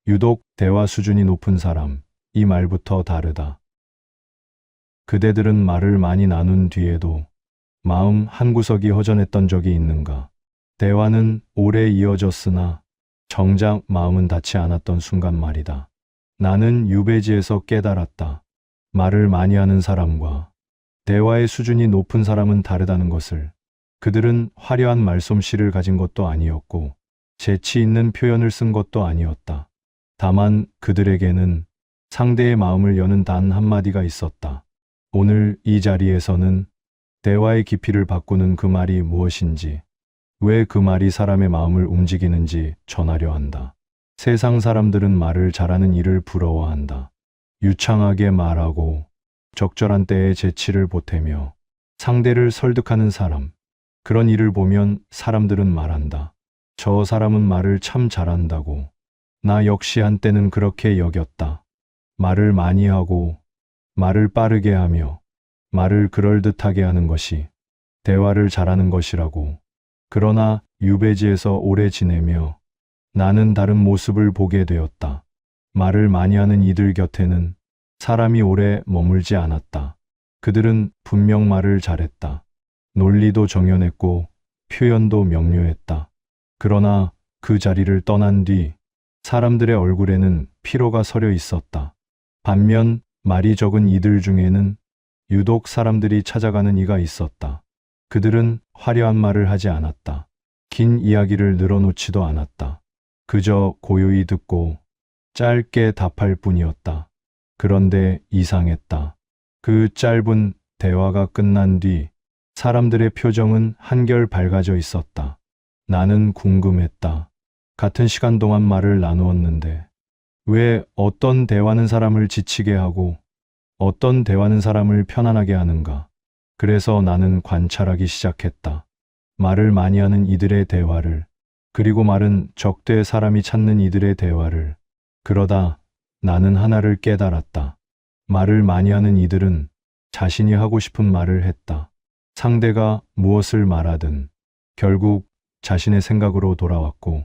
유독 대화 수준이 높은 사람, 이 말부터 다르다. 그대들은 말을 많이 나눈 뒤에도 마음 한구석이 허전했던 적이 있는가? 대화는 오래 이어졌으나 정작 마음은 닿지 않았던 순간 말이다. 나는 유배지에서 깨달았다. 말을 많이 하는 사람과 대화의 수준이 높은 사람은 다르다는 것을. 그들은 화려한 말솜씨를 가진 것도 아니었고 재치 있는 표현을 쓴 것도 아니었다. 다만 그들에게는 상대의 마음을 여는 단 한마디가 있었다. 오늘 이 자리에서는 대화의 깊이를 바꾸는 그 말이 무엇인지, 왜 그 말이 사람의 마음을 움직이는지 전하려 한다. 세상 사람들은 말을 잘하는 이를 부러워한다. 유창하게 말하고 적절한 때에 재치를 보태며 상대를 설득하는 사람. 그런 이를 보면 사람들은 말한다. 저 사람은 말을 참 잘한다고. 나 역시 한때는 그렇게 여겼다. 말을 많이 하고 말을 빠르게 하며 말을 그럴듯하게 하는 것이 대화를 잘하는 것이라고. 그러나 유배지에서 오래 지내며 나는 다른 모습을 보게 되었다. 말을 많이 하는 이들 곁에는 사람이 오래 머물지 않았다. 그들은 분명 말을 잘했다. 논리도 정연했고 표현도 명료했다. 그러나 그 자리를 떠난 뒤 사람들의 얼굴에는 피로가 서려 있었다. 반면 말이 적은 이들 중에는 유독 사람들이 찾아가는 이가 있었다. 그들은 화려한 말을 하지 않았다. 긴 이야기를 늘어놓지도 않았다. 그저 고요히 듣고 짧게 답할 뿐이었다. 그런데 이상했다. 그 짧은 대화가 끝난 뒤 사람들의 표정은 한결 밝아져 있었다. 나는 궁금했다. 같은 시간 동안 말을 나누었는데 왜 어떤 대화는 사람을 지치게 하고 어떤 대화는 사람을 편안하게 하는가? 그래서 나는 관찰하기 시작했다. 말을 많이 하는 이들의 대화를, 그리고 말은 적대 사람이 찾는 이들의 대화를. 그러다 나는 하나를 깨달았다. 말을 많이 하는 이들은 자신이 하고 싶은 말을 했다. 상대가 무엇을 말하든 결국 자신의 생각으로 돌아왔고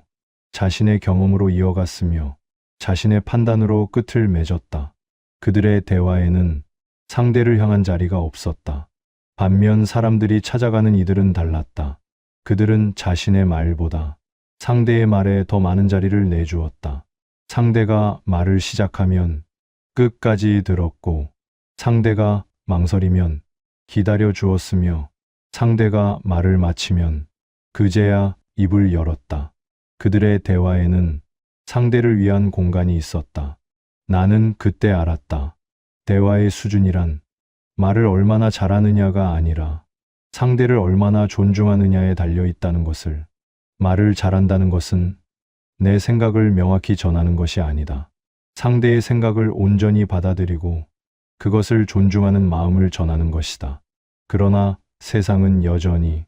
자신의 경험으로 이어갔으며 자신의 판단으로 끝을 맺었다. 그들의 대화에는 상대를 향한 자리가 없었다. 반면 사람들이 찾아가는 이들은 달랐다. 그들은 자신의 말보다 상대의 말에 더 많은 자리를 내주었다. 상대가 말을 시작하면 끝까지 들었고 상대가 망설이면 기다려 주었으며 상대가 말을 마치면 그제야 입을 열었다. 그들의 대화에는 상대를 위한 공간이 있었다. 나는 그때 알았다. 대화의 수준이란 말을 얼마나 잘하느냐가 아니라 상대를 얼마나 존중하느냐에 달려 있다는 것을. 말을 잘한다는 것은 내 생각을 명확히 전하는 것이 아니다. 상대의 생각을 온전히 받아들이고 그것을 존중하는 마음을 전하는 것이다. 그러나 세상은 여전히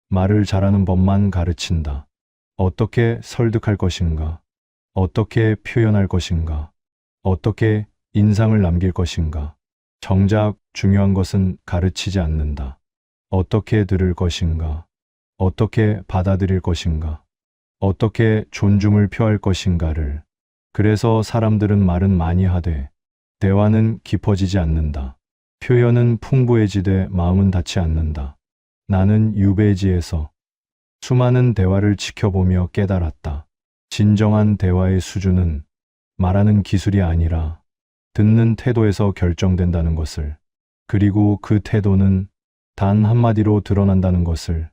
말을 잘하는 법만 가르친다. 어떻게 설득할 것인가? 어떻게 표현할 것인가? 어떻게 인상을 남길 것인가? 정작 중요한 것은 가르치지 않는다. 어떻게 들을 것인가? 어떻게 받아들일 것인가? 어떻게 존중을 표할 것인가를. 그래서 사람들은 말은 많이 하되 대화는 깊어지지 않는다. 표현은 풍부해지되 마음은 닿지 않는다. 나는 유배지에서 수많은 대화를 지켜보며 깨달았다. 진정한 대화의 수준은 말하는 기술이 아니라 듣는 태도에서 결정된다는 것을. 그리고 그 태도는 단 한마디로 드러난다는 것을.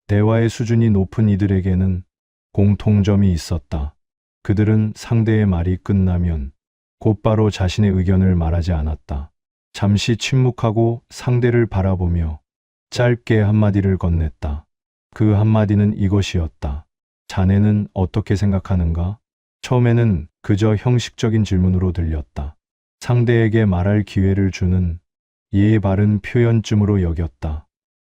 대화의 수준이 높은 이들에게는 공통점이 있었다. 그들은 상대의 말이 끝나면 곧바로 자신의 의견을 말하지 않았다. 잠시 침묵하고 상대를 바라보며 짧게 한마디를 건넸다. 그 한마디는 이것이었다. 자네는 어떻게 생각하는가? 처음에는 그저 형식적인 질문으로 들렸다. 상대에게 말할 기회를 주는 예의 바른 표현쯤으로 여겼다.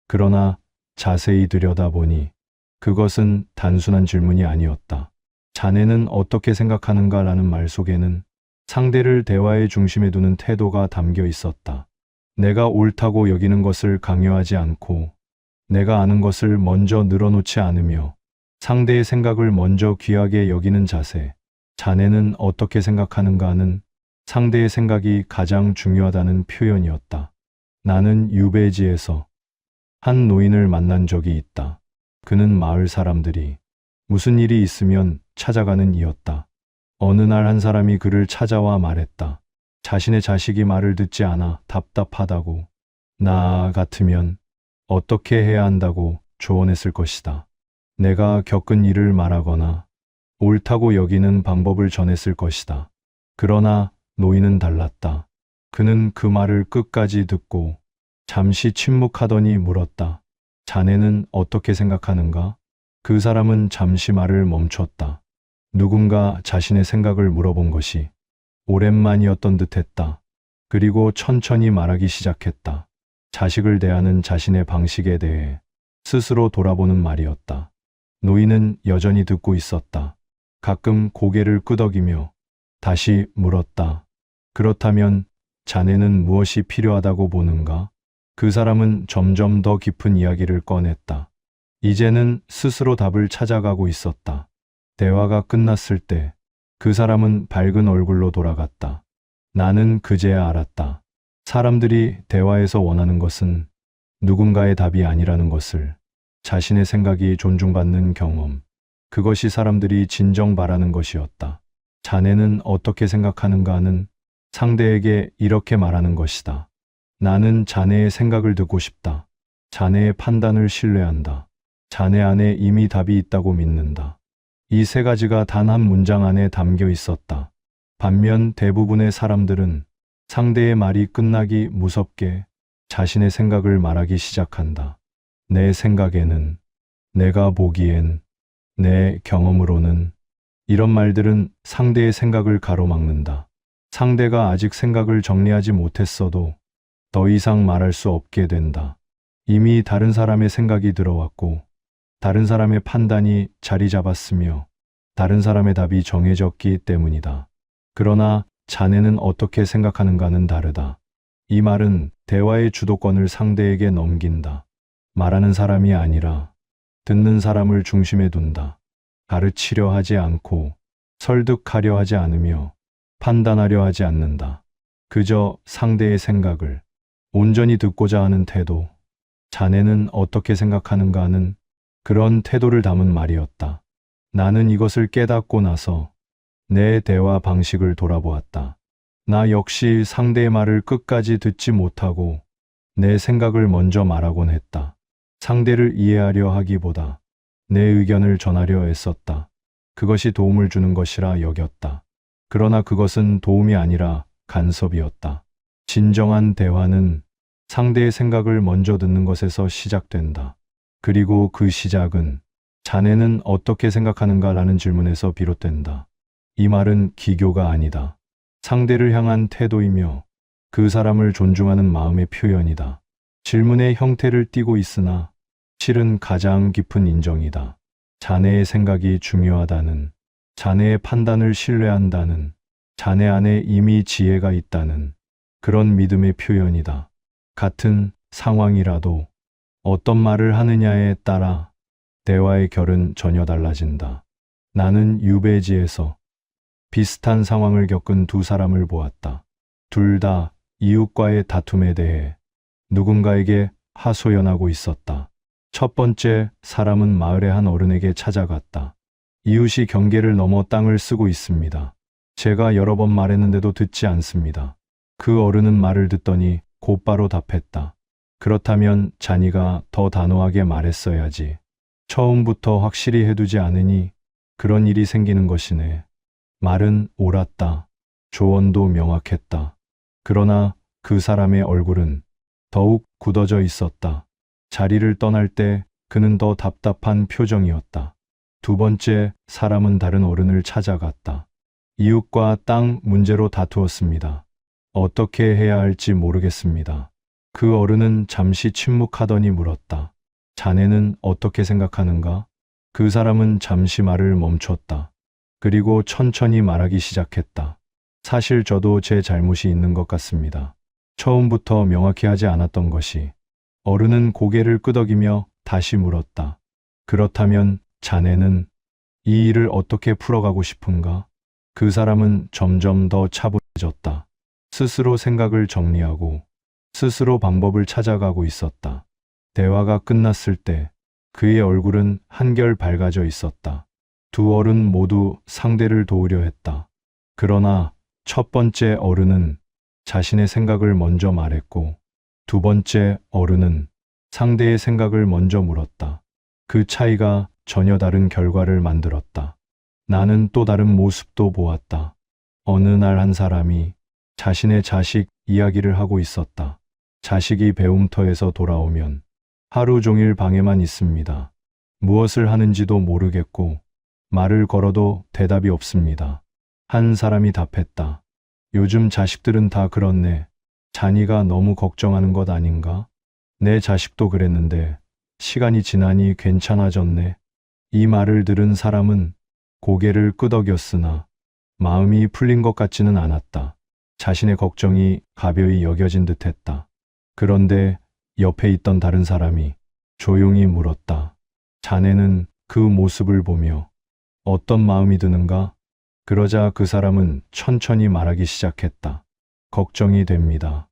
그러나 자세히 들여다보니 그것은 단순한 질문이 아니었다. 자네는 어떻게 생각하는가? 라는 말 속에는 상대를 대화의 중심에 두는 태도가 담겨 있었다. 내가 옳다고 여기는 것을 강요하지 않고 내가 아는 것을 먼저 늘어놓지 않으며 상대의 생각을 먼저 귀하게 여기는 자세. 자네는 어떻게 생각하는가는 상대의 생각이 가장 중요하다는 표현이었다. 나는 유배지에서 한 노인을 만난 적이 있다. 그는 마을 사람들이 무슨 일이 있으면 찾아가는 이였다. 어느 날 한 사람이 그를 찾아와 말했다. 자신의 자식이 말을 듣지 않아 답답하다고. 나 같으면 어떻게 해야 한다고 조언했을 것이다. 내가 겪은 일을 말하거나 옳다고 여기는 방법을 전했을 것이다. 그러나 노인은 달랐다. 그는 그 말을 끝까지 듣고 잠시 침묵하더니 물었다. 자네는 어떻게 생각하는가? 그 사람은 잠시 말을 멈췄다. 누군가 자신의 생각을 물어본 것이 오랜만이었던 듯했다. 그리고 천천히 말하기 시작했다. 자식을 대하는 자신의 방식에 대해 스스로 돌아보는 말이었다. 노인은 여전히 듣고 있었다. 가끔 고개를 끄덕이며 다시 물었다. 그렇다면 자네는 무엇이 필요하다고 보는가? 그 사람은 점점 더 깊은 이야기를 꺼냈다. 이제는 스스로 답을 찾아가고 있었다. 대화가 끝났을 때 그 사람은 밝은 얼굴로 돌아갔다. 나는 그제야 알았다. 사람들이 대화에서 원하는 것은 누군가의 답이 아니라는 것을, 자신의 생각이 존중받는 경험, 그것이 사람들이 진정 바라는 것이었다. 자네는 어떻게 생각하는가는 상대에게 이렇게 말하는 것이다. 나는 자네의 생각을 듣고 싶다. 자네의 판단을 신뢰한다. 자네 안에 이미 답이 있다고 믿는다. 이 세 가지가 단 한 문장 안에 담겨 있었다. 반면 대부분의 사람들은 상대의 말이 끝나기 무섭게 자신의 생각을 말하기 시작한다. 내 생각에는, 내가 보기엔, 내 경험으로는, 이런 말들은 상대의 생각을 가로막는다. 상대가 아직 생각을 정리하지 못했어도 더 이상 말할 수 없게 된다. 이미 다른 사람의 생각이 들어왔고, 다른 사람의 판단이 자리 잡았으며, 다른 사람의 답이 정해졌기 때문이다. 그러나 자네는 어떻게 생각하는가는 다르다. 이 말은 대화의 주도권을 상대에게 넘긴다. 말하는 사람이 아니라 듣는 사람을 중심에 둔다. 가르치려 하지 않고 설득하려 하지 않으며 판단하려 하지 않는다. 그저 상대의 생각을 온전히 듣고자 하는 태도. 자네는 어떻게 생각하는가 하는 그런 태도를 담은 말이었다. 나는 이것을 깨닫고 나서 내 대화 방식을 돌아보았다. 나 역시 상대의 말을 끝까지 듣지 못하고 내 생각을 먼저 말하곤 했다. 상대를 이해하려 하기보다 내 의견을 전하려 애썼다. 그것이 도움을 주는 것이라 여겼다. 그러나 그것은 도움이 아니라 간섭이었다. 진정한 대화는 상대의 생각을 먼저 듣는 것에서 시작된다. 그리고 그 시작은 자네는 어떻게 생각하는가 라는 질문에서 비롯된다. 이 말은 기교가 아니다. 상대를 향한 태도이며 그 사람을 존중하는 마음의 표현이다. 질문의 형태를 띠고 있으나 실은 가장 깊은 인정이다. 자네의 생각이 중요하다는, 자네의 판단을 신뢰한다는, 자네 안에 이미 지혜가 있다는 그런 믿음의 표현이다. 같은 상황이라도 어떤 말을 하느냐에 따라 대화의 결은 전혀 달라진다. 나는 유배지에서 비슷한 상황을 겪은 두 사람을 보았다. 둘 다 이웃과의 다툼에 대해 누군가에게 하소연하고 있었다. 첫 번째 사람은 마을의 한 어른에게 찾아갔다. 이웃이 경계를 넘어 땅을 쓰고 있습니다. 제가 여러 번 말했는데도 듣지 않습니다. 그 어른은 말을 듣더니 곧바로 답했다. 그렇다면 자니가 더 단호하게 말했어야지. 처음부터 확실히 해두지 않으니 그런 일이 생기는 것이네. 말은 옳았다. 조언도 명확했다. 그러나 그 사람의 얼굴은 더욱 굳어져 있었다. 자리를 떠날 때 그는 더 답답한 표정이었다. 두 번째 사람은 다른 어른을 찾아갔다. 이웃과 땅 문제로 다투었습니다. 어떻게 해야 할지 모르겠습니다. 그 어른은 잠시 침묵하더니 물었다. 자네는 어떻게 생각하는가? 그 사람은 잠시 말을 멈췄다. 그리고 천천히 말하기 시작했다. 사실 저도 제 잘못이 있는 것 같습니다. 처음부터 명확히 하지 않았던 것이. 어른은 고개를 끄덕이며 다시 물었다. 그렇다면 자네는 이 일을 어떻게 풀어가고 싶은가? 그 사람은 점점 더 차분해졌다. 스스로 생각을 정리하고 스스로 방법을 찾아가고 있었다. 대화가 끝났을 때 그의 얼굴은 한결 밝아져 있었다. 두 어른 모두 상대를 도우려 했다. 그러나 첫 번째 어른은 자신의 생각을 먼저 말했고 두 번째 어른은 상대의 생각을 먼저 물었다. 그 차이가 전혀 다른 결과를 만들었다. 나는 또 다른 모습도 보았다. 어느 날 한 사람이 자신의 자식 이야기를 하고 있었다. 자식이 배움터에서 돌아오면 하루 종일 방에만 있습니다. 무엇을 하는지도 모르겠고 말을 걸어도 대답이 없습니다. 한 사람이 답했다. 요즘 자식들은 다 그렇네. 자니가 너무 걱정하는 것 아닌가? 내 자식도 그랬는데 시간이 지나니 괜찮아졌네. 이 말을 들은 사람은 고개를 끄덕였으나 마음이 풀린 것 같지는 않았다. 자신의 걱정이 가벼이 여겨진 듯했다. 그런데 옆에 있던 다른 사람이 조용히 물었다. 자네는 그 모습을 보며 어떤 마음이 드는가? 그러자 그 사람은 천천히 말하기 시작했다. 걱정이 됩니다.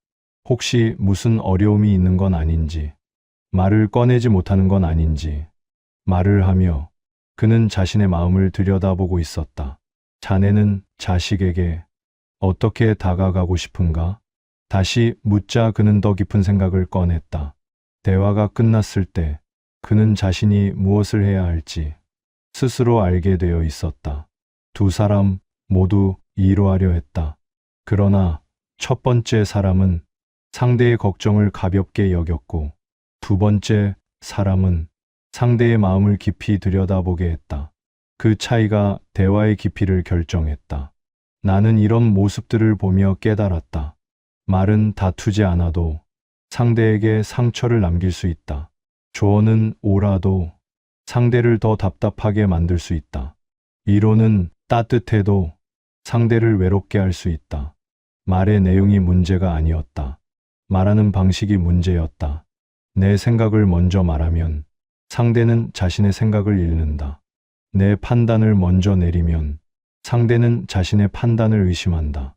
혹시 무슨 어려움이 있는 건 아닌지, 말을 꺼내지 못하는 건 아닌지, 말을 하며 그는 자신의 마음을 들여다보고 있었다. 자네는 자식에게 어떻게 다가가고 싶은가? 다시 묻자 그는 더 깊은 생각을 꺼냈다. 대화가 끝났을 때 그는 자신이 무엇을 해야 할지 스스로 알게 되어 있었다. 두 사람 모두 위로하려 했다. 그러나 첫 번째 사람은 상대의 걱정을 가볍게 여겼고 두 번째 사람은 상대의 마음을 깊이 들여다보게 했다. 그 차이가 대화의 깊이를 결정했다. 나는 이런 모습들을 보며 깨달았다. 말은 다투지 않아도 상대에게 상처를 남길 수 있다. 조언은 옳아도 상대를 더 답답하게 만들 수 있다. 위로는 따뜻해도 상대를 외롭게 할 수 있다. 말의 내용이 문제가 아니었다. 말하는 방식이 문제였다. 내 생각을 먼저 말하면 상대는 자신의 생각을 잃는다. 내 판단을 먼저 내리면 상대는 자신의 판단을 의심한다.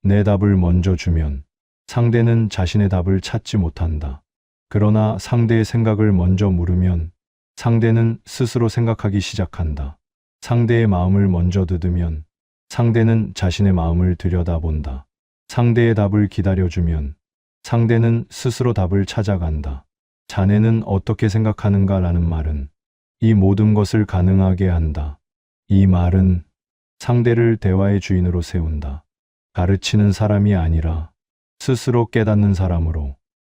내 답을 먼저 주면 상대는 자신의 답을 찾지 못한다. 그러나 상대의 생각을 먼저 물으면 상대는 스스로 생각하기 시작한다. 상대의 마음을 먼저 듣으면 상대는 자신의 마음을 들여다본다. 상대의 답을 기다려주면 상대는 스스로 답을 찾아간다. 자네는 어떻게 생각하는가 라는 말은 이 모든 것을 가능하게 한다. 이 말은 상대를 대화의 주인으로 세운다. 가르치는 사람이 아니라 스스로 깨닫는 사람으로,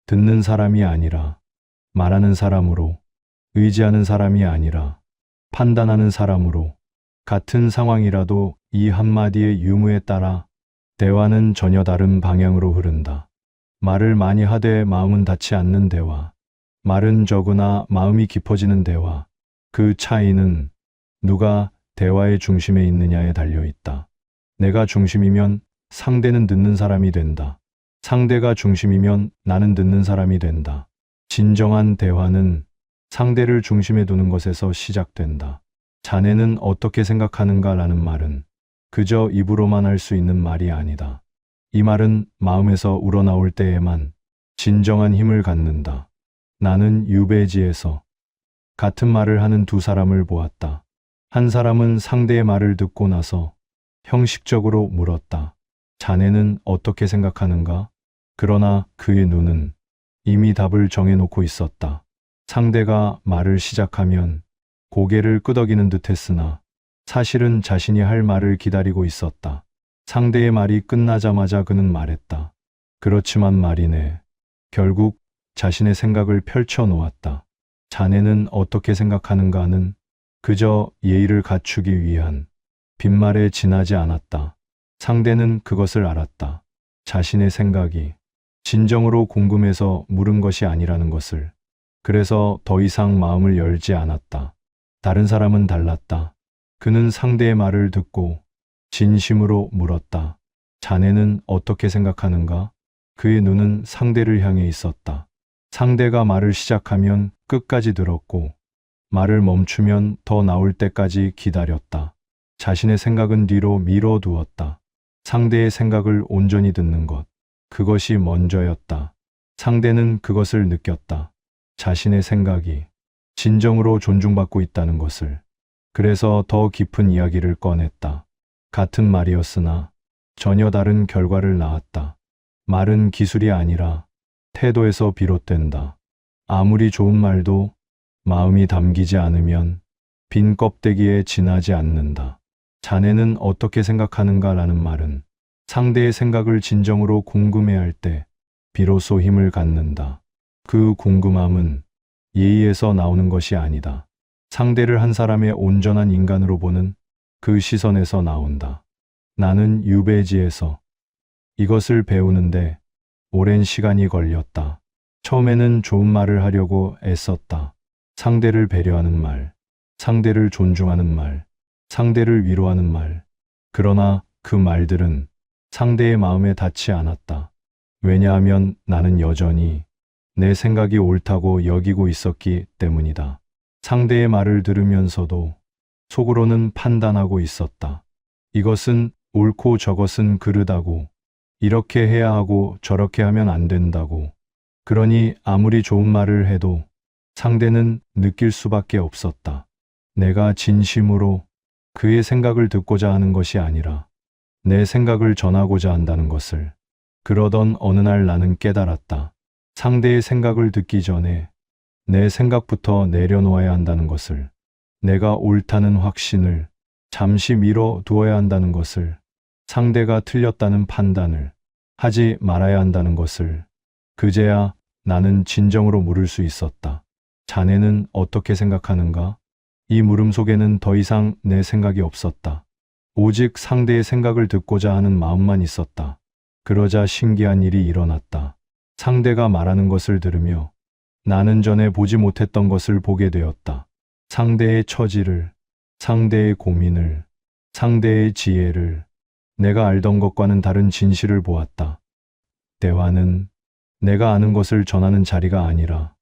듣는 사람이 아니라 말하는 사람으로, 의지하는 사람이 아니라 판단하는 사람으로, 같은 상황이라도 이 한마디의 유무에 따라 대화는 전혀 다른 방향으로 흐른다. 말을 많이 하되 마음은 닿지 않는 대화, 말은 적으나 마음이 깊어지는 대화, 그 차이는 누가 대화의 중심에 있느냐에 달려 있다. 내가 중심이면 상대는 듣는 사람이 된다. 상대가 중심이면 나는 듣는 사람이 된다. 진정한 대화는 상대를 중심에 두는 것에서 시작된다. 자네는 어떻게 생각하는가 라는 말은 그저 입으로만 할 수 있는 말이 아니다. 이 말은 마음에서 우러나올 때에만 진정한 힘을 갖는다. 나는 유배지에서 같은 말을 하는 두 사람을 보았다. 한 사람은 상대의 말을 듣고 나서 형식적으로 물었다. 자네는 어떻게 생각하는가? 그러나 그의 눈은 이미 답을 정해놓고 있었다. 상대가 말을 시작하면 고개를 끄덕이는 듯 했으나 사실은 자신이 할 말을 기다리고 있었다. 상대의 말이 끝나자마자 그는 말했다. 그렇지만 말이네. 결국 자신의 생각을 펼쳐놓았다. 자네는 어떻게 생각하는가는 그저 예의를 갖추기 위한 빈말에 지나지 않았다. 상대는 그것을 알았다. 자신의 생각이 진정으로 궁금해서 물은 것이 아니라는 것을. 그래서 더 이상 마음을 열지 않았다. 다른 사람은 달랐다. 그는 상대의 말을 듣고 진심으로 물었다. 자네는 어떻게 생각하는가? 그의 눈은 상대를 향해 있었다. 상대가 말을 시작하면 끝까지 들었고 말을 멈추면 더 나올 때까지 기다렸다. 자신의 생각은 뒤로 미뤄두었다. 상대의 생각을 온전히 듣는 것. 그것이 먼저였다. 상대는 그것을 느꼈다. 자신의 생각이 진정으로 존중받고 있다는 것을. 그래서 더 깊은 이야기를 꺼냈다. 같은 말이었으나 전혀 다른 결과를 낳았다. 말은 기술이 아니라 태도에서 비롯된다. 아무리 좋은 말도 마음이 담기지 않으면 빈 껍데기에 지나지 않는다. 자네는 어떻게 생각하는가 라는 말은 상대의 생각을 진정으로 궁금해할 때 비로소 힘을 갖는다. 그 궁금함은 예의에서 나오는 것이 아니다. 상대를 한 사람의 온전한 인간으로 보는 그 시선에서 나온다. 나는 유배지에서 이것을 배우는데 오랜 시간이 걸렸다. 처음에는 좋은 말을 하려고 애썼다. 상대를 배려하는 말, 상대를 존중하는 말, 상대를 위로하는 말. 그러나 그 말들은 상대의 마음에 닿지 않았다. 왜냐하면 나는 여전히 내 생각이 옳다고 여기고 있었기 때문이다. 상대의 말을 들으면서도 속으로는 판단하고 있었다. 이것은 옳고 저것은 그르다고, 이렇게 해야 하고 저렇게 하면 안 된다고. 그러니 아무리 좋은 말을 해도 상대는 느낄 수밖에 없었다. 내가 진심으로 그의 생각을 듣고자 하는 것이 아니라 내 생각을 전하고자 한다는 것을. 그러던 어느 날 나는 깨달았다. 상대의 생각을 듣기 전에 내 생각부터 내려놓아야 한다는 것을. 내가 옳다는 확신을 잠시 미뤄 두어야 한다는 것을. 상대가 틀렸다는 판단을 하지 말아야 한다는 것을. 그제야 나는 진정으로 물을 수 있었다. 자네는 어떻게 생각하는가? 이 물음 속에는 더 이상 내 생각이 없었다. 오직 상대의 생각을 듣고자 하는 마음만 있었다. 그러자 신기한 일이 일어났다. 상대가 말하는 것을 들으며 나는 전에 보지 못했던 것을 보게 되었다. 상대의 처지를, 상대의 고민을, 상대의 지혜를, 내가 알던 것과는 다른 진실을 보았다. 대화는 내가 아는 것을 전하는 자리가 아니라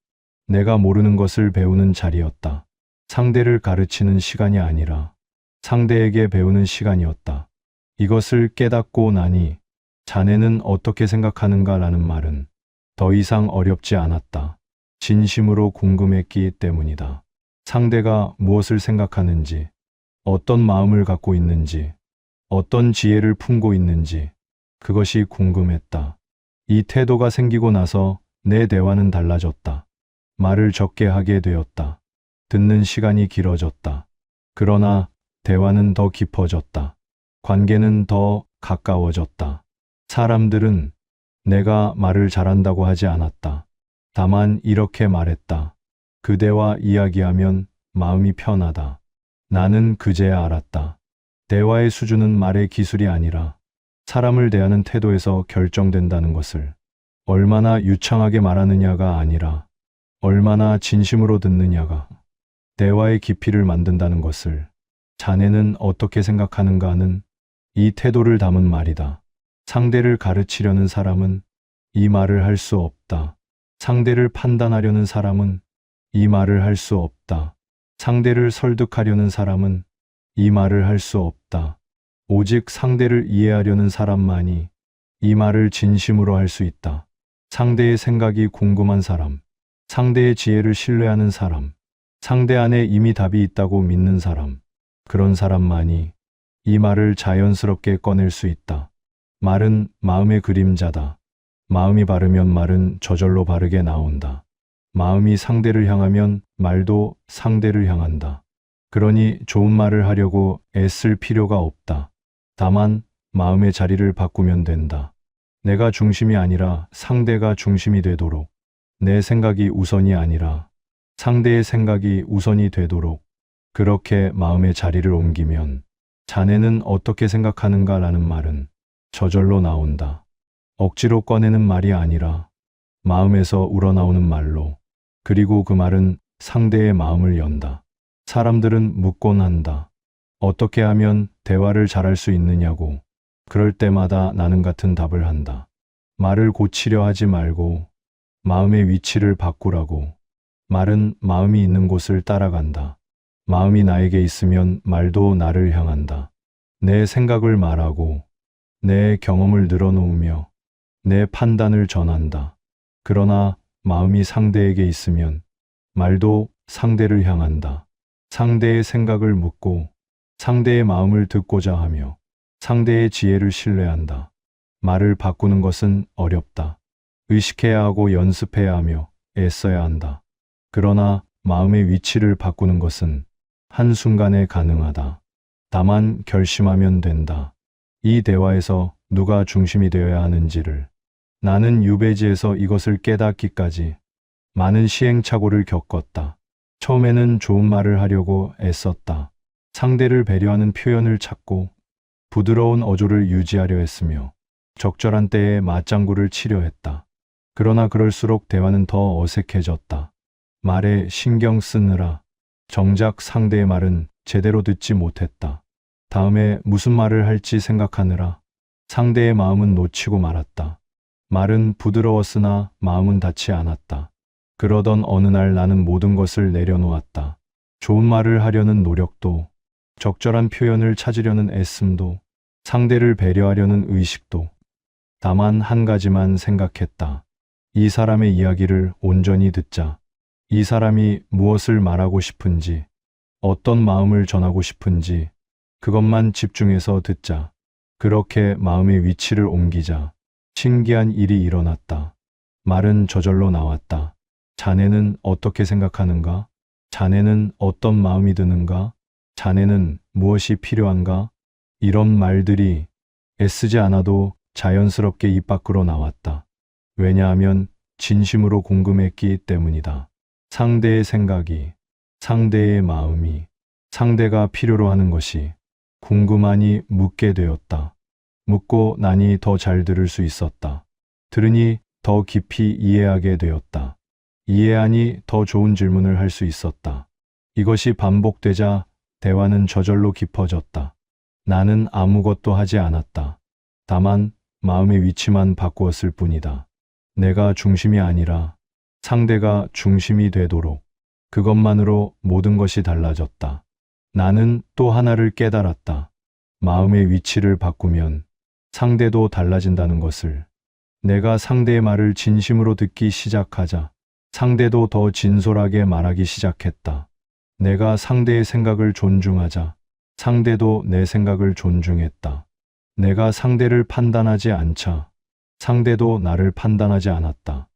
내가 모르는 것을 배우는 자리였다. 상대를 가르치는 시간이 아니라 상대에게 배우는 시간이었다. 이것을 깨닫고 나니 자네는 어떻게 생각하는가 라는 말은 더 이상 어렵지 않았다. 진심으로 궁금했기 때문이다. 상대가 무엇을 생각하는지, 어떤 마음을 갖고 있는지, 어떤 지혜를 품고 있는지, 그것이 궁금했다. 이 태도가 생기고 나서 내 대화는 달라졌다. 말을 적게 하게 되었다. 듣는 시간이 길어졌다. 그러나 대화는 더 깊어졌다. 관계는 더 가까워졌다. 사람들은 내가 말을 잘한다고 하지 않았다. 다만 이렇게 말했다. 그대와 이야기하면 마음이 편하다. 나는 그제야 알았다. 대화의 수준은 말의 기술이 아니라 사람을 대하는 태도에서 결정된다는 것을. 얼마나 유창하게 말하느냐가 아니라 얼마나 진심으로 듣느냐가 대화의 깊이를 만든다는 것을. 자네는 어떻게 생각하는가는 이 태도를 담은 말이다. 상대를 가르치려는 사람은 이 말을 할 수 없다. 상대를 판단하려는 사람은 이 말을 할 수 없다. 상대를 설득하려는 사람은 이 말을 할 수 없다. 오직 상대를 이해하려는 사람만이 이 말을 진심으로 할 수 있다. 상대의 생각이 궁금한 사람, 상대의 지혜를 신뢰하는 사람, 상대 안에 이미 답이 있다고 믿는 사람, 그런 사람만이 이 말을 자연스럽게 꺼낼 수 있다. 말은 마음의 그림자다. 마음이 바르면 말은 저절로 바르게 나온다. 마음이 상대를 향하면 말도 상대를 향한다. 그러니 좋은 말을 하려고 애쓸 필요가 없다. 다만 마음의 자리를 바꾸면 된다. 내가 중심이 아니라 상대가 중심이 되도록, 내 생각이 우선이 아니라 상대의 생각이 우선이 되도록 그렇게 마음의 자리를 옮기면 자네는 어떻게 생각하는가 라는 말은 저절로 나온다. 억지로 꺼내는 말이 아니라 마음에서 우러나오는 말로. 그리고 그 말은 상대의 마음을 연다. 사람들은 묻곤 한다. 어떻게 하면 대화를 잘할 수 있느냐고. 그럴 때마다 나는 같은 답을 한다. 말을 고치려 하지 말고 마음의 위치를 바꾸라고. 말은 마음이 있는 곳을 따라간다. 마음이 나에게 있으면 말도 나를 향한다. 내 생각을 말하고 내 경험을 늘어놓으며 내 판단을 전한다. 그러나 마음이 상대에게 있으면 말도 상대를 향한다. 상대의 생각을 묻고 상대의 마음을 듣고자 하며 상대의 지혜를 신뢰한다. 말을 바꾸는 것은 어렵다. 의식해야 하고 연습해야 하며 애써야 한다. 그러나 마음의 위치를 바꾸는 것은 한순간에 가능하다. 다만 결심하면 된다. 이 대화에서 누가 중심이 되어야 하는지를 나는 유배지에서 이것을 깨닫기까지 많은 시행착오를 겪었다. 처음에는 좋은 말을 하려고 애썼다. 상대를 배려하는 표현을 찾고 부드러운 어조를 유지하려 했으며 적절한 때에 맞장구를 치려 했다. 그러나 그럴수록 대화는 더 어색해졌다. 말에 신경 쓰느라 정작 상대의 말은 제대로 듣지 못했다. 다음에 무슨 말을 할지 생각하느라 상대의 마음은 놓치고 말았다. 말은 부드러웠으나 마음은 닿지 않았다. 그러던 어느 날 나는 모든 것을 내려놓았다. 좋은 말을 하려는 노력도, 적절한 표현을 찾으려는 애씀도, 상대를 배려하려는 의식도, 다만 한 가지만 생각했다. 이 사람의 이야기를 온전히 듣자. 이 사람이 무엇을 말하고 싶은지, 어떤 마음을 전하고 싶은지, 그것만 집중해서 듣자. 그렇게 마음의 위치를 옮기자. 신기한 일이 일어났다. 말은 저절로 나왔다. 자네는 어떻게 생각하는가? 자네는 어떤 마음이 드는가? 자네는 무엇이 필요한가? 이런 말들이 애쓰지 않아도 자연스럽게 입 밖으로 나왔다. 왜냐하면 진심으로 궁금했기 때문이다. 상대의 생각이, 상대의 마음이, 상대가 필요로 하는 것이 궁금하니 묻게 되었다. 묻고 나니 더 잘 들을 수 있었다. 들으니 더 깊이 이해하게 되었다. 이해하니 더 좋은 질문을 할 수 있었다. 이것이 반복되자 대화는 저절로 깊어졌다. 나는 아무것도 하지 않았다. 다만 마음의 위치만 바꾸었을 뿐이다. 내가 중심이 아니라 상대가 중심이 되도록 그것만으로 모든 것이 달라졌다. 나는 또 하나를 깨달았다. 마음의 위치를 바꾸면 상대도 달라진다는 것을. 내가 상대의 말을 진심으로 듣기 시작하자 상대도 더 진솔하게 말하기 시작했다. 내가 상대의 생각을 존중하자 상대도 내 생각을 존중했다. 내가 상대를 판단하지 않자 상대도 나를 판단하지 않았다.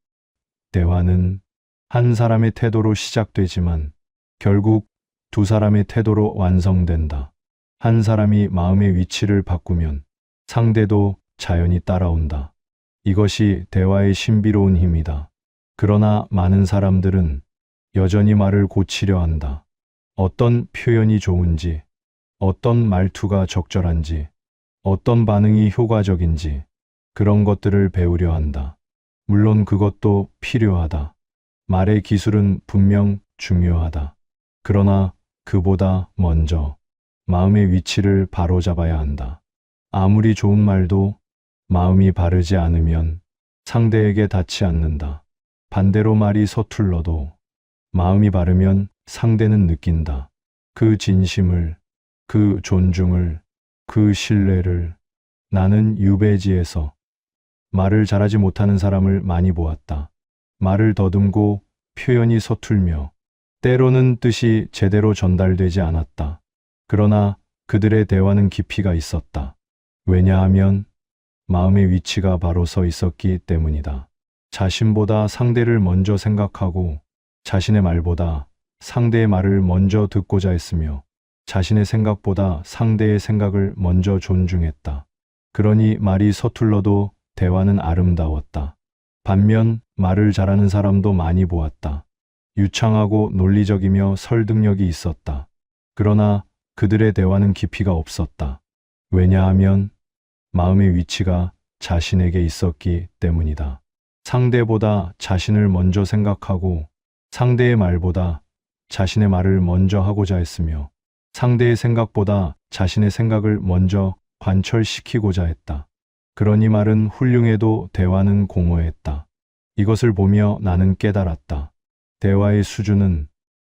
대화는 한 사람의 태도로 시작되지만 결국 두 사람의 태도로 완성된다. 한 사람이 마음의 위치를 바꾸면 상대도 자연히 따라온다. 이것이 대화의 신비로운 힘이다. 그러나 많은 사람들은 여전히 말을 고치려 한다. 어떤 표현이 좋은지, 어떤 말투가 적절한지, 어떤 반응이 효과적인지 그런 것들을 배우려 한다. 물론 그것도 필요하다. 말의 기술은 분명 중요하다. 그러나 그보다 먼저 마음의 위치를 바로잡아야 한다. 아무리 좋은 말도 마음이 바르지 않으면 상대에게 닿지 않는다. 반대로 말이 서툴러도 마음이 바르면 상대는 느낀다. 그 진심을, 그 존중을, 그 신뢰를. 나는 유배지에서 말을 잘하지 못하는 사람을 많이 보았다. 말을 더듬고 표현이 서툴며 때로는 뜻이 제대로 전달되지 않았다. 그러나 그들의 대화는 깊이가 있었다. 왜냐하면 마음의 위치가 바로 서 있었기 때문이다. 자신보다 상대를 먼저 생각하고 자신의 말보다 상대의 말을 먼저 듣고자 했으며 자신의 생각보다 상대의 생각을 먼저 존중했다. 그러니 말이 서툴러도 대화는 아름다웠다. 반면 말을 잘하는 사람도 많이 보았다. 유창하고 논리적이며 설득력이 있었다. 그러나 그들의 대화는 깊이가 없었다. 왜냐하면 마음의 위치가 자신에게 있었기 때문이다. 상대보다 자신을 먼저 생각하고 상대의 말보다 자신의 말을 먼저 하고자 했으며 상대의 생각보다 자신의 생각을 먼저 관철시키고자 했다. 그러니 말은 훌륭해도 대화는 공허했다. 이것을 보며 나는 깨달았다. 대화의 수준은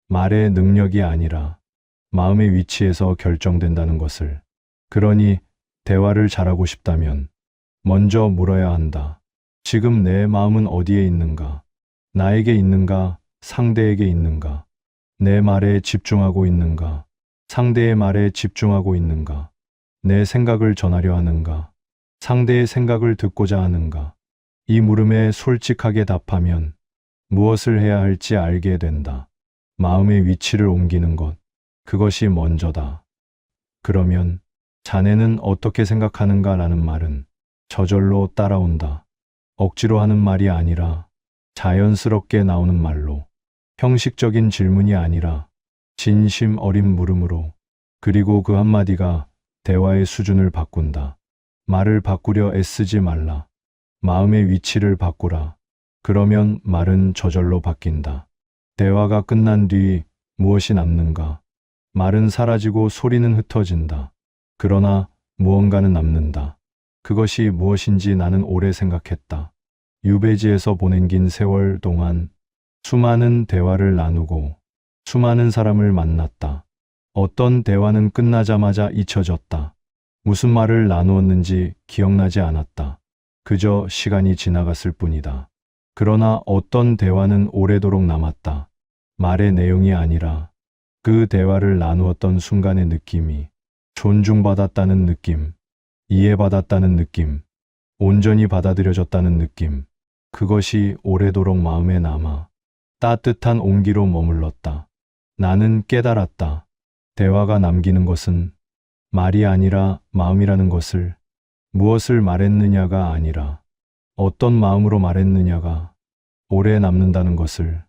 말의 능력이 아니라 마음의 위치에서 결정된다는 것을. 그러니 대화를 잘하고 싶다면 먼저 물어야 한다. 지금 내 마음은 어디에 있는가? 나에게 있는가? 상대에게 있는가? 내 말에 집중하고 있는가? 상대의 말에 집중하고 있는가? 내 생각을 전하려 하는가? 상대의 생각을 듣고자 하는가? 이 물음에 솔직하게 답하면 무엇을 해야 할지 알게 된다. 마음의 위치를 옮기는 것, 그것이 먼저다. 그러면 자네는 어떻게 생각하는가 라는 말은 저절로 따라온다. 억지로 하는 말이 아니라 자연스럽게 나오는 말로, 형식적인 질문이 아니라 진심 어린 물음으로. 그리고 그 한마디가 대화의 수준을 바꾼다. 말을 바꾸려 애쓰지 말라. 마음의 위치를 바꾸라. 그러면 말은 저절로 바뀐다. 대화가 끝난 뒤 무엇이 남는가? 말은 사라지고 소리는 흩어진다. 그러나 무언가는 남는다. 그것이 무엇인지 나는 오래 생각했다. 유배지에서 보낸 긴 세월 동안 수많은 대화를 나누고 수많은 사람을 만났다. 어떤 대화는 끝나자마자 잊혀졌다. 무슨 말을 나누었는지 기억나지 않았다. 그저 시간이 지나갔을 뿐이다. 그러나 어떤 대화는 오래도록 남았다. 말의 내용이 아니라 그 대화를 나누었던 순간의 느낌이, 존중받았다는 느낌, 이해받았다는 느낌, 온전히 받아들여졌다는 느낌, 그것이 오래도록 마음에 남아 따뜻한 온기로 머물렀다. 나는 깨달았다. 대화가 남기는 것은 말이 아니라 마음이라는 것을. 무엇을 말했느냐가 아니라 어떤 마음으로 말했느냐가 오래 남는다는 것을.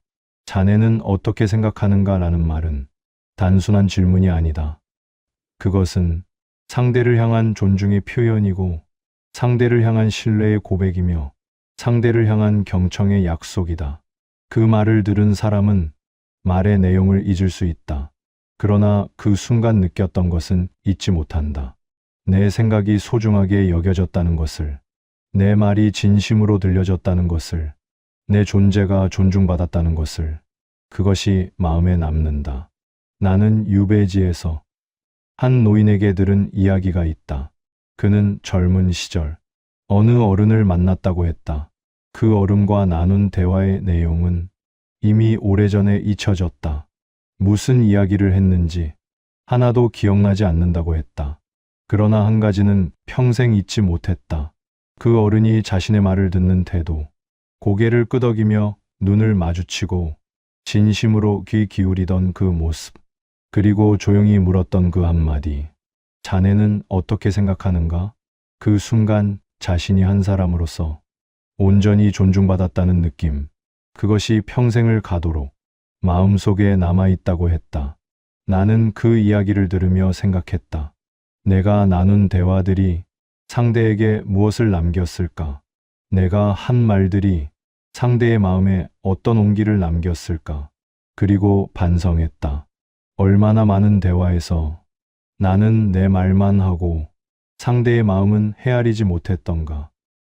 자네는 어떻게 생각하는가 라는 말은 단순한 질문이 아니다. 그것은 상대를 향한 존중의 표현이고, 상대를 향한 신뢰의 고백이며, 상대를 향한 경청의 약속이다. 그 말을 들은 사람은 말의 내용을 잊을 수 있다. 그러나 그 순간 느꼈던 것은 잊지 못한다. 내 생각이 소중하게 여겨졌다는 것을, 내 말이 진심으로 들려졌다는 것을, 내 존재가 존중받았다는 것을. 그것이 마음에 남는다. 나는 유배지에서 한 노인에게 들은 이야기가 있다. 그는 젊은 시절 어느 어른을 만났다고 했다. 그 어른과 나눈 대화의 내용은 이미 오래전에 잊혀졌다. 무슨 이야기를 했는지 하나도 기억나지 않는다고 했다. 그러나 한 가지는 평생 잊지 못했다. 그 어른이 자신의 말을 듣는 태도, 고개를 끄덕이며 눈을 마주치고 진심으로 귀 기울이던 그 모습, 그리고 조용히 물었던 그 한마디. 자네는 어떻게 생각하는가? 그 순간 자신이 한 사람으로서 온전히 존중받았다는 느낌, 그것이 평생을 가도록 마음속에 남아있다고 했다. 나는 그 이야기를 들으며 생각했다. 내가 나눈 대화들이 상대에게 무엇을 남겼을까? 내가 한 말들이 상대의 마음에 어떤 온기를 남겼을까? 그리고 반성했다. 얼마나 많은 대화에서 나는 내 말만 하고 상대의 마음은 헤아리지 못했던가?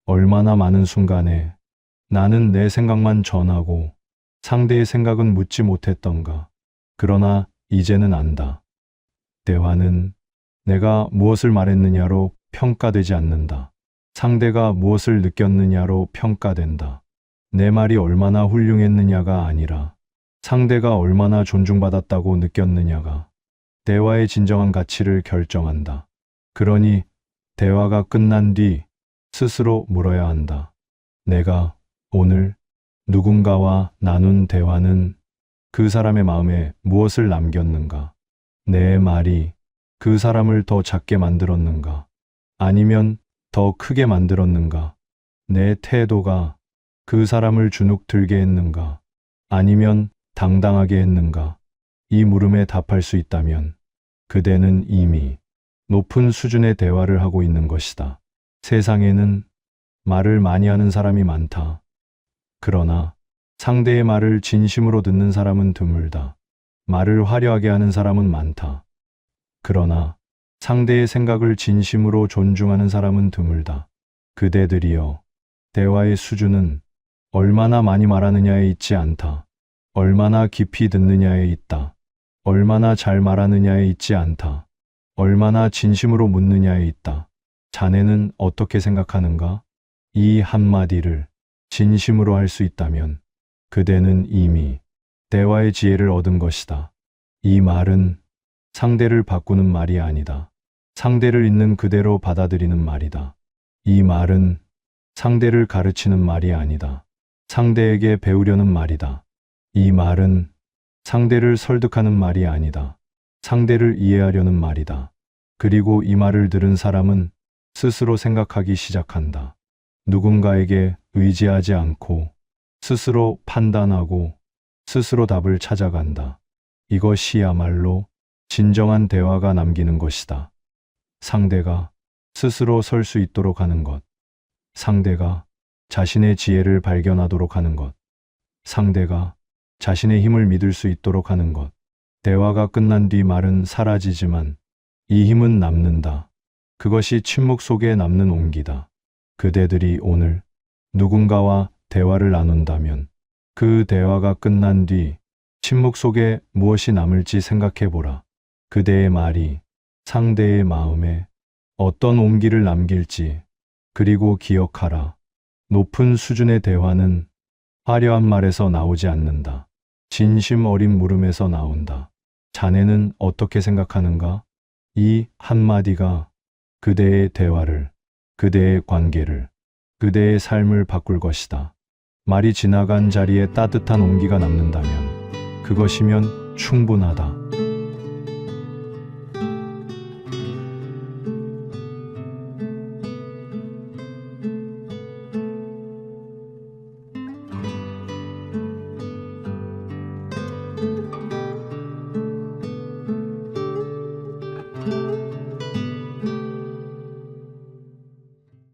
얼마나 많은 순간에 나는 내 생각만 전하고 상대의 생각은 묻지 못했던가? 그러나 이제는 안다. 대화는 내가 무엇을 말했느냐로 평가되지 않는다. 상대가 무엇을 느꼈느냐로 평가된다. 내 말이 얼마나 훌륭했느냐가 아니라 상대가 얼마나 존중받았다고 느꼈느냐가 대화의 진정한 가치를 결정한다. 그러니 대화가 끝난 뒤 스스로 물어야 한다. 내가 오늘 누군가와 나눈 대화는 그 사람의 마음에 무엇을 남겼는가? 내 말이 그 사람을 더 작게 만들었는가? 아니면 더 크게 만들었는가? 내 태도가 그 사람을 주눅들게 했는가? 아니면 당당하게 했는가? 이 물음에 답할 수 있다면 그대는 이미 높은 수준의 대화를 하고 있는 것이다. 세상에는 말을 많이 하는 사람이 많다. 그러나 상대의 말을 진심으로 듣는 사람은 드물다. 말을 화려하게 하는 사람은 많다. 그러나 상대의 생각을 진심으로 존중하는 사람은 드물다. 그대들이여, 대화의 수준은 얼마나 많이 말하느냐에 있지 않다. 얼마나 깊이 듣느냐에 있다. 얼마나 잘 말하느냐에 있지 않다. 얼마나 진심으로 묻느냐에 있다. 자네는 어떻게 생각하는가? 이 한마디를 진심으로 할 수 있다면 그대는 이미 대화의 지혜를 얻은 것이다. 이 말은 상대를 바꾸는 말이 아니다. 상대를 있는 그대로 받아들이는 말이다. 이 말은 상대를 가르치는 말이 아니다. 상대에게 배우려는 말이다. 이 말은 상대를 설득하는 말이 아니다. 상대를 이해하려는 말이다. 그리고 이 말을 들은 사람은 스스로 생각하기 시작한다. 누군가에게 의지하지 않고 스스로 판단하고 스스로 답을 찾아간다. 이것이야말로 진정한 대화가 남기는 것이다. 상대가 스스로 설 수 있도록 하는 것. 상대가 자신의 지혜를 발견하도록 하는 것. 상대가 자신의 힘을 믿을 수 있도록 하는 것. 대화가 끝난 뒤 말은 사라지지만 이 힘은 남는다. 그것이 침묵 속에 남는 온기다. 그대들이 오늘 누군가와 대화를 나눈다면 그 대화가 끝난 뒤 침묵 속에 무엇이 남을지 생각해보라. 그대의 말이 상대의 마음에 어떤 온기를 남길지. 그리고 기억하라. 높은 수준의 대화는 화려한 말에서 나오지 않는다. 진심 어린 물음에서 나온다. 자네는 어떻게 생각하는가? 이 한마디가 그대의 대화를, 그대의 관계를, 그대의 삶을 바꿀 것이다. 말이 지나간 자리에 따뜻한 온기가 남는다면 그것이면 충분하다.